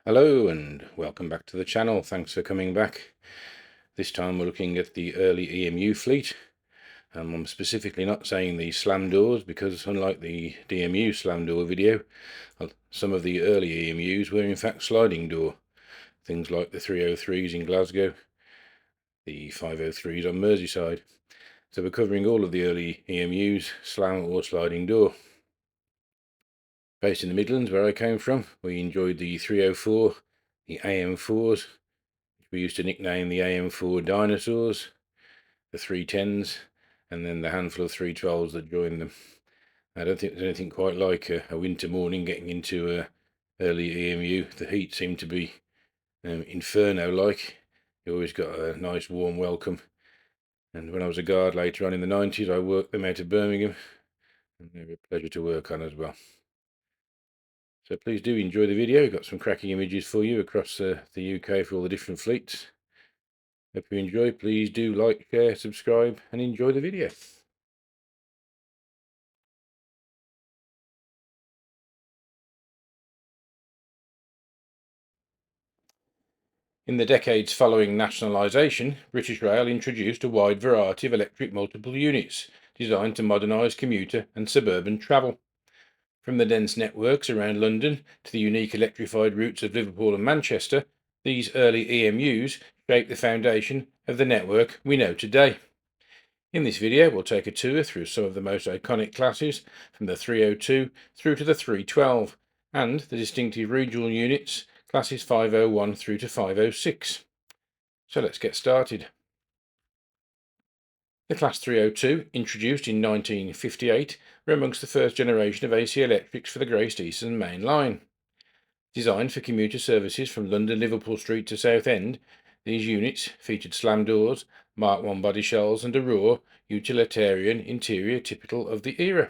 Hello and welcome back to the channel. Thanks for coming back. This time we're looking at the early EMU fleet. I'm specifically not saying the slam doors because unlike the DMU slam door video, some of the early EMUs were in fact sliding door. Things like the 303s in Glasgow, the 503s on Merseyside. So we're covering all of the early EMUs, slam or sliding door. Based in the Midlands, where I came from, we enjoyed the 304, the AM4s, we used to nickname the AM4 dinosaurs, the 310s, and then the handful of 312s that joined them. I don't think there's anything quite like a winter morning getting into early EMU. The heat seemed to be inferno-like. You always got a nice warm welcome. And when I was a guard later on in the 90s, I worked them out of Birmingham, and they were a pleasure to work on as well. So please do enjoy the video. We've got some cracking images for you across the UK for all the different fleets. Hope you enjoy. Please do like, share, subscribe, and enjoy the video. In the decades following nationalisation, British Rail introduced a wide variety of electric multiple units designed to modernise commuter and suburban travel. From the dense networks around London to the unique electrified routes of Liverpool and Manchester, these early EMUs shaped the foundation of the network we know today. In this video, we'll take a tour through some of the most iconic classes, from the 302 through to the 312, and the distinctive regional units, classes 501 through to 506. So let's get started. The Class 302, introduced in 1958, were amongst the first generation of AC electrics for the Great Eastern Main Line. Designed for commuter services from London Liverpool Street to Southend, these units featured slam doors, Mark I body shells and a raw, utilitarian interior typical of the era.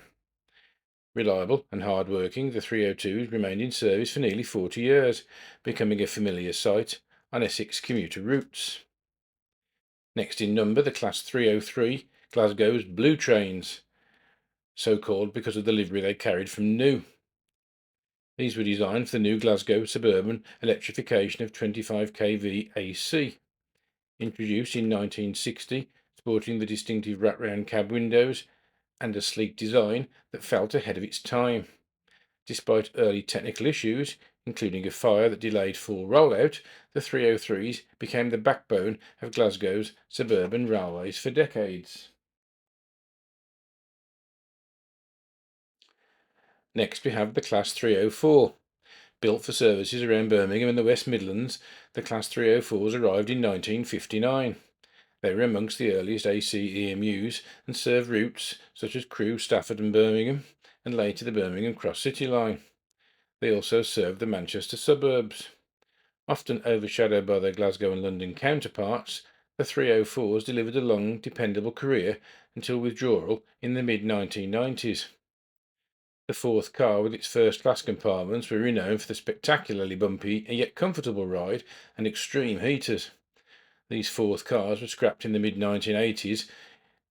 Reliable and hard-working, the 302s remained in service for nearly 40 years, becoming a familiar sight on Essex commuter routes. Next in number, the Class 303, Glasgow's Blue Trains, so called because of the livery they carried from new. These were designed for the new Glasgow suburban electrification of 25 kV AC. Introduced in 1960, sporting the distinctive wraparound cab windows and a sleek design that felt ahead of its time. Despite early technical issues, including a fire that delayed full rollout, the 303s became the backbone of Glasgow's suburban railways for decades. Next we have the Class 304. Built for services around Birmingham and the West Midlands, the Class 304s arrived in 1959. They were amongst the earliest AC EMUs and served routes such as Crewe, Stafford and Birmingham, and later the Birmingham Cross City Line. They also served the Manchester suburbs. Often overshadowed by their Glasgow and London counterparts, the 304s delivered a long, dependable career until withdrawal in the mid-1990s. The fourth car with its first-class compartments were renowned for the spectacularly bumpy and yet comfortable ride and extreme heaters. These fourth cars were scrapped in the mid-1980s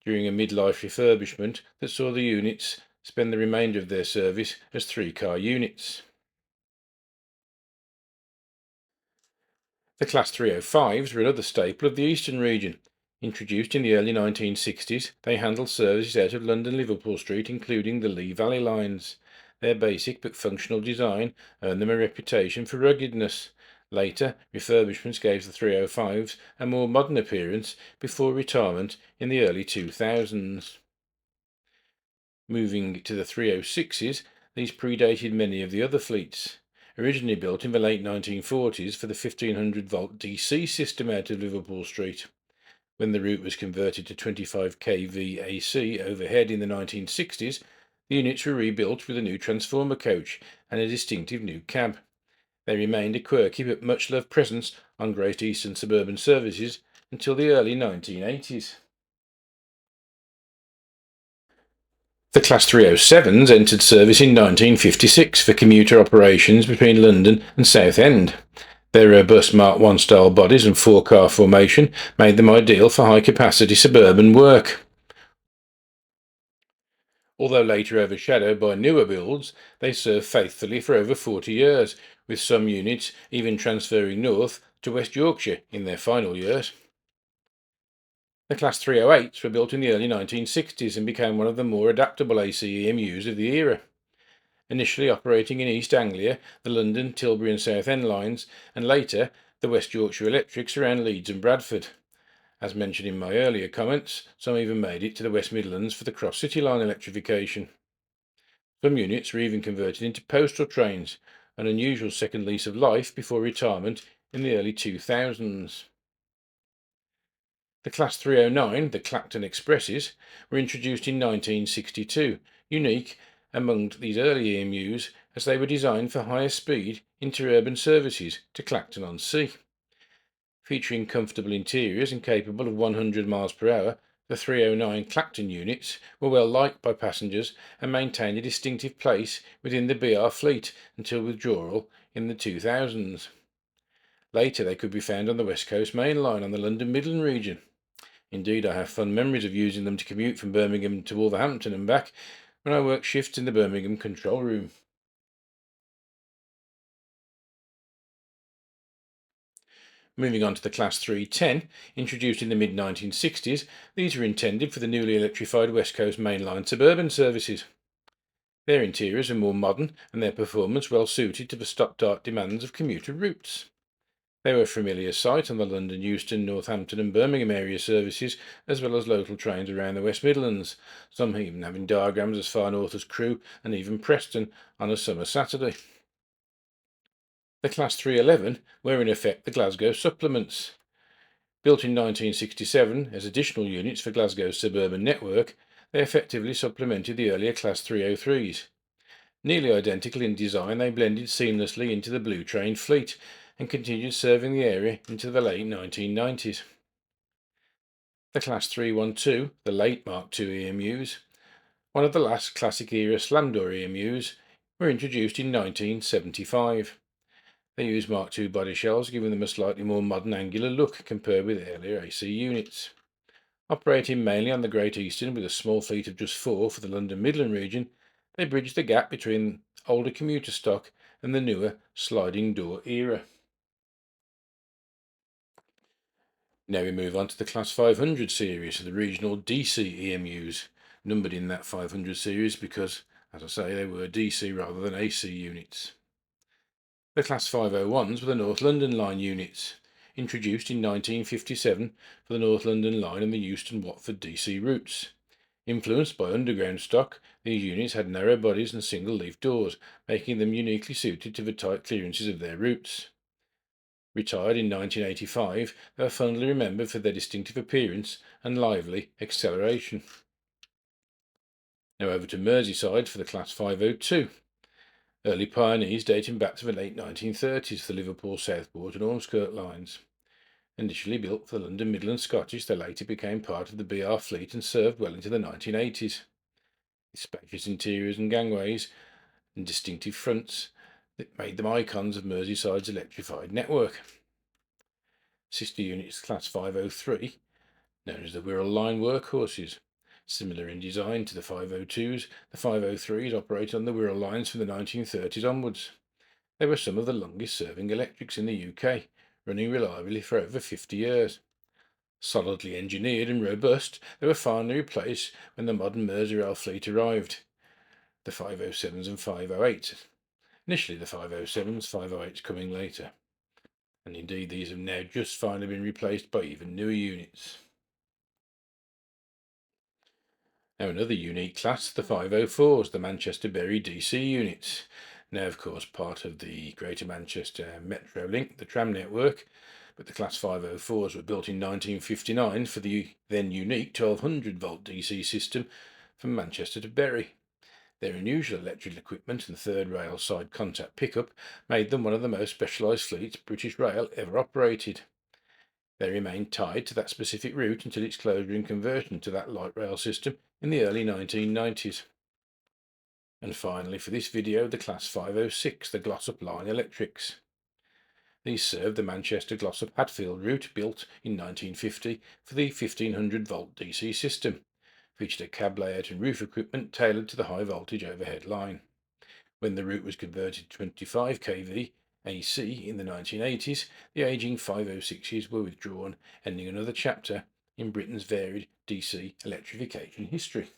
during a mid-life refurbishment that saw the units spend the remainder of their service as three-car units. The Class 305s were another staple of the Eastern region. Introduced in the early 1960s, they handled services out of London Liverpool Street, including the Lee Valley lines. Their basic but functional design earned them a reputation for ruggedness. Later, refurbishments gave the 305s a more modern appearance before retirement in the early 2000s. Moving to the 306s, these predated many of the other fleets. Originally built in the late 1940s for the 1500-volt DC system out of Liverpool Street. When the route was converted to 25 kV AC overhead in the 1960s, the units were rebuilt with a new transformer coach and a distinctive new cab. They remained a quirky but much-loved presence on Great Eastern suburban services until the early 1980s. The Class 307s entered service in 1956 for commuter operations between London and Southend. Their robust Mark I style bodies and four-car formation made them ideal for high-capacity suburban work. Although later overshadowed by newer builds, they served faithfully for over 40 years, with some units even transferring north to West Yorkshire in their final years. The Class 308s were built in the early 1960s and became one of the more adaptable AC EMUs of the era. Initially operating in East Anglia, the London, Tilbury and Southend lines, and later the West Yorkshire electrics around Leeds and Bradford. As mentioned in my earlier comments, some even made it to the West Midlands for the cross-city line electrification. Some units were even converted into postal trains, an unusual second lease of life before retirement in the early 2000s. The Class 309, the Clacton Expresses, were introduced in 1962, unique among these early EMUs as they were designed for higher speed interurban services to Clacton-on-Sea. Featuring comfortable interiors and capable of 100 miles per hour, the 309 Clacton units were well liked by passengers and maintained a distinctive place within the BR fleet until withdrawal in the 2000s. Later they could be found on the West Coast Main Line on the London Midland region. Indeed, I have fond memories of using them to commute from Birmingham to Wolverhampton and back when I worked shifts in the Birmingham control room. Moving on to the Class 310, introduced in the mid-1960s, these were intended for the newly electrified West Coast Main Line suburban services. Their interiors are more modern and their performance well suited to the stop-start demands of commuter routes. They were a familiar sight on the London, Euston, Northampton and Birmingham area services, as well as local trains around the West Midlands, some even having diagrams as far north as Crewe and even Preston on a summer Saturday. The Class 311 were in effect the Glasgow supplements. Built in 1967 as additional units for Glasgow's suburban network, they effectively supplemented the earlier Class 303s. Nearly identical in design, they blended seamlessly into the Blue Train fleet and continued serving the area into the late 1990s. The Class 312, the late Mark II EMUs, one of the last classic era slam door EMUs, were introduced in 1975. They used Mark II body shells, giving them a slightly more modern angular look compared with earlier AC units. Operating mainly on the Great Eastern with a small fleet of just 4 for the London Midland region, they bridged the gap between older commuter stock and the newer sliding door era. Now we move on to the Class 500 series, the regional DC EMUs, numbered in that 500 series because, as I say, they were DC rather than AC units. The Class 501s were the North London Line units, introduced in 1957 for the North London Line and the Euston-Watford DC routes. Influenced by underground stock, these units had narrow bodies and single-leaf doors, making them uniquely suited to the tight clearances of their routes. Retired in 1985, they are fondly remembered for their distinctive appearance and lively acceleration. Now over to Merseyside for the Class 502. Early pioneers dating back to the late 1930s for the Liverpool, Southport and Ormskirk lines. Initially built for the London Midland Scottish, they later became part of the BR fleet and served well into the 1980s. With spacious interiors and gangways and distinctive fronts that made them icons of Merseyside's electrified network. Sister units Class 503, known as the Wirral Line workhorses. Similar in design to the 502s, the 503s operate on the Wirral lines from the 1930s onwards. They were some of the longest serving electrics in the UK, running reliably for over 50 years. Solidly engineered and robust, they were finally replaced when the modern Merseyrail fleet arrived, the 507s and 508s. Initially the 507s, 508s coming later. And indeed these have now just finally been replaced by even newer units. Now another unique class, the 504s, the Manchester Bury DC units. Now of course part of the Greater Manchester Metro Link, the tram network, but the Class 504s were built in 1959 for the then unique 1200 volt DC system from Manchester to Bury. Their unusual electrical equipment and third rail side contact pickup made them one of the most specialised fleets British Rail ever operated. They remained tied to that specific route until its closure and conversion to that light rail system in the early 1990s. And finally for this video, the Class 506, the Glossop Line Electrics. These served the Manchester Glossop Hatfield route built in 1950 for the 1500 volt DC system, featured a cab layout and roof equipment tailored to the high voltage overhead line. When the route was converted to 25 kV AC in the 1980s, the ageing 506s were withdrawn, ending another chapter in Britain's varied DC electrification history.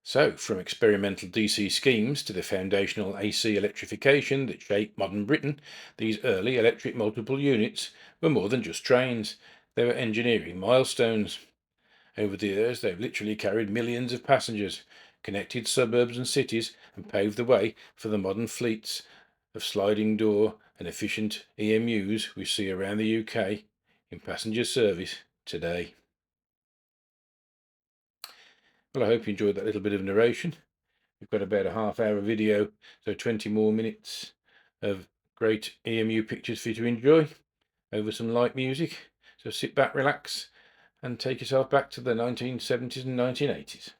So, from experimental DC schemes to the foundational AC electrification that shaped modern Britain, these early electric multiple units were more than just trains. They were engineering milestones. Over the years, they've literally carried millions of passengers, connected suburbs and cities, and paved the way for the modern fleets of sliding door and efficient EMUs we see around the UK in passenger service today. Well, I hope you enjoyed that little bit of narration. We've got about a half-hour video, so 20 more minutes of great EMU pictures for you to enjoy over some light music. So sit back, relax, and take yourself back to the 1970s and 1980s.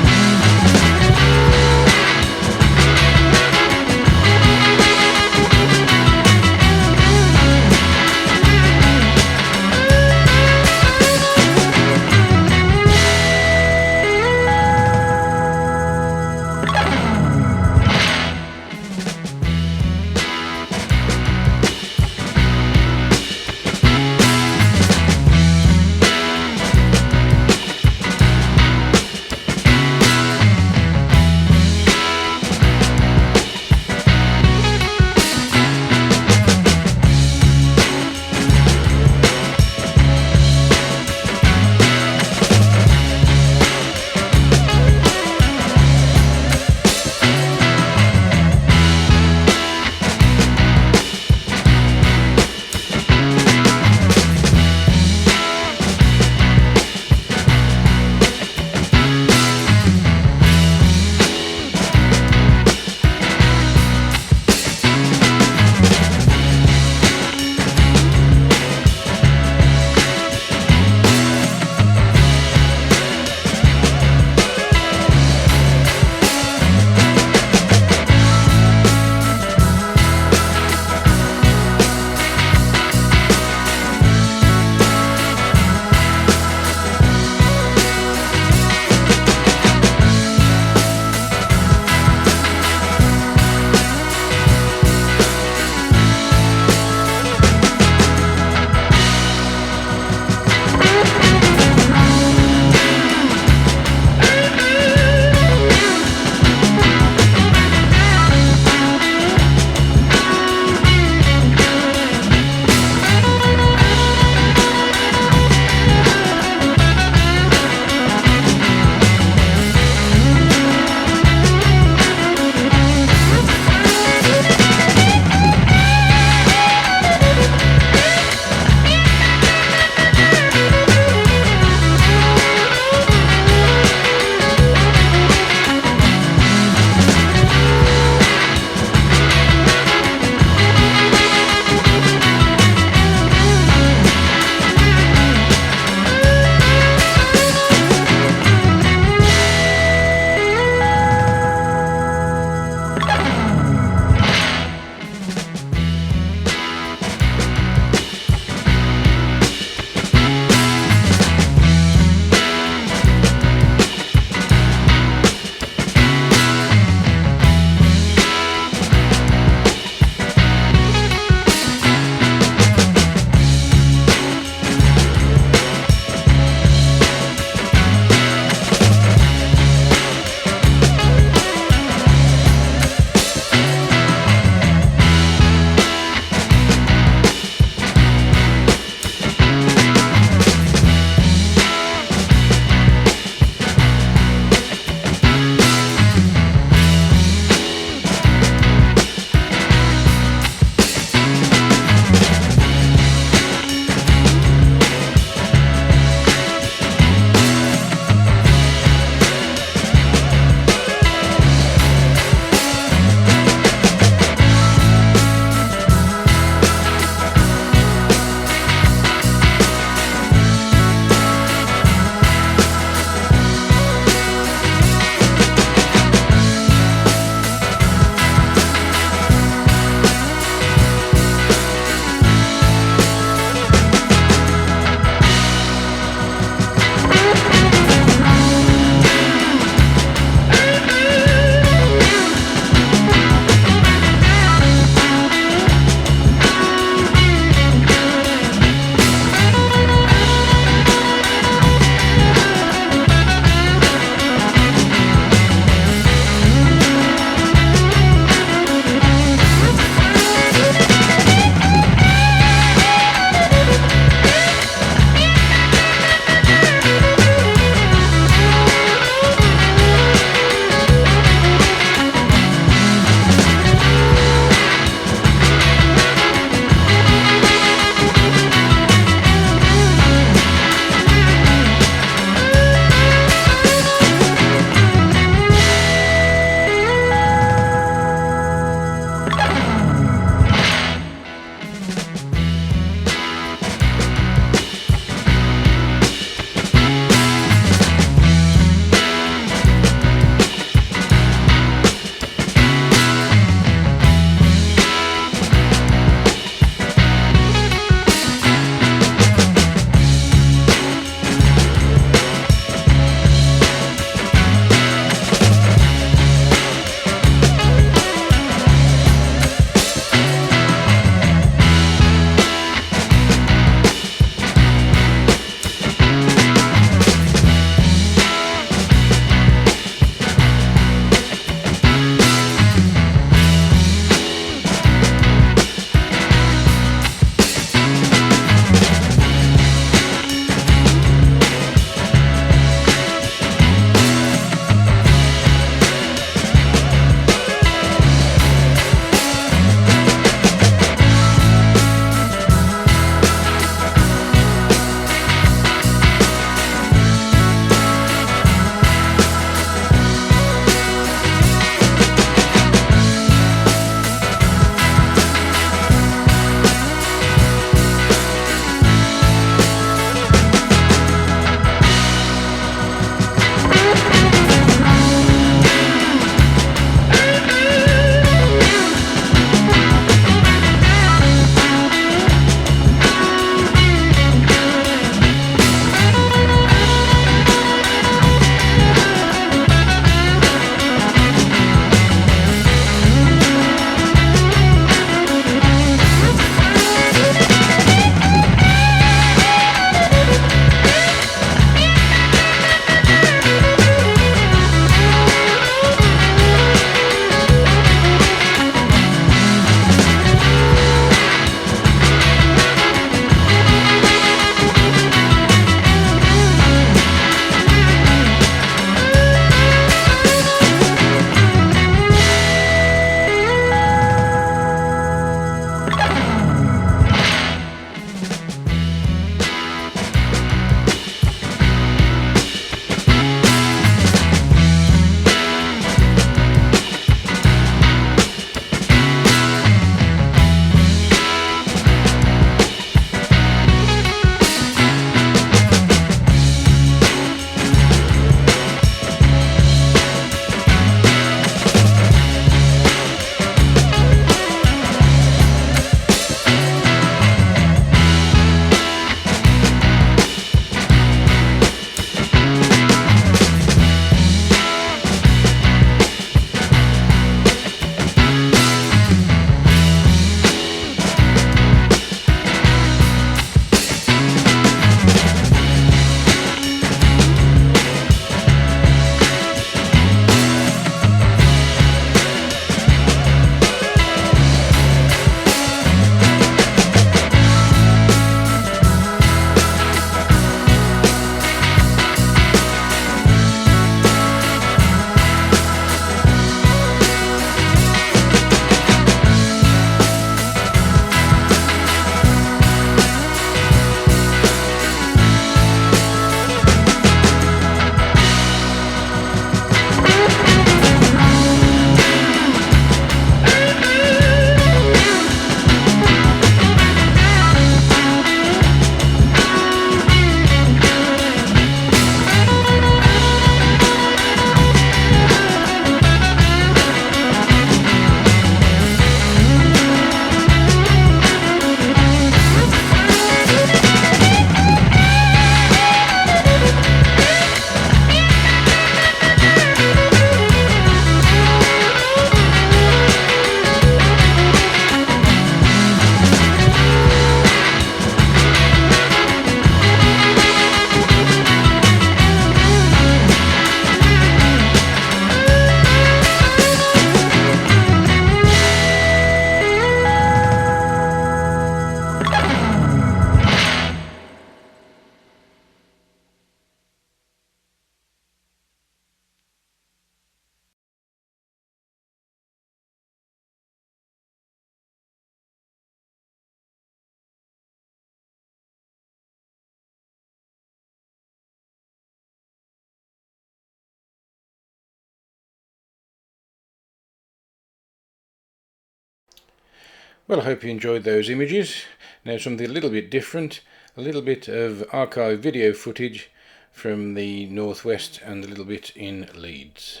Well, I hope you enjoyed those images. Now something a little bit different, a little bit of archive video footage from the northwest and a little bit in Leeds.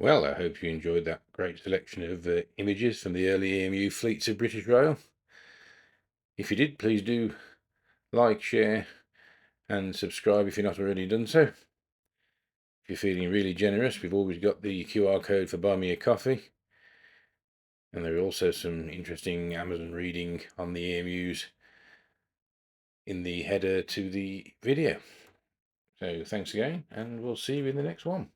Well, I hope you enjoyed that great selection of images from the early EMU fleets of British Rail. If you did, please do like, share and subscribe if you're not already done so. If you're feeling really generous, we've always got the QR code for Buy Me a Coffee. And there are also some interesting Amazon reading on the EMUs in the header to the video. So thanks again, and we'll see you in the next one.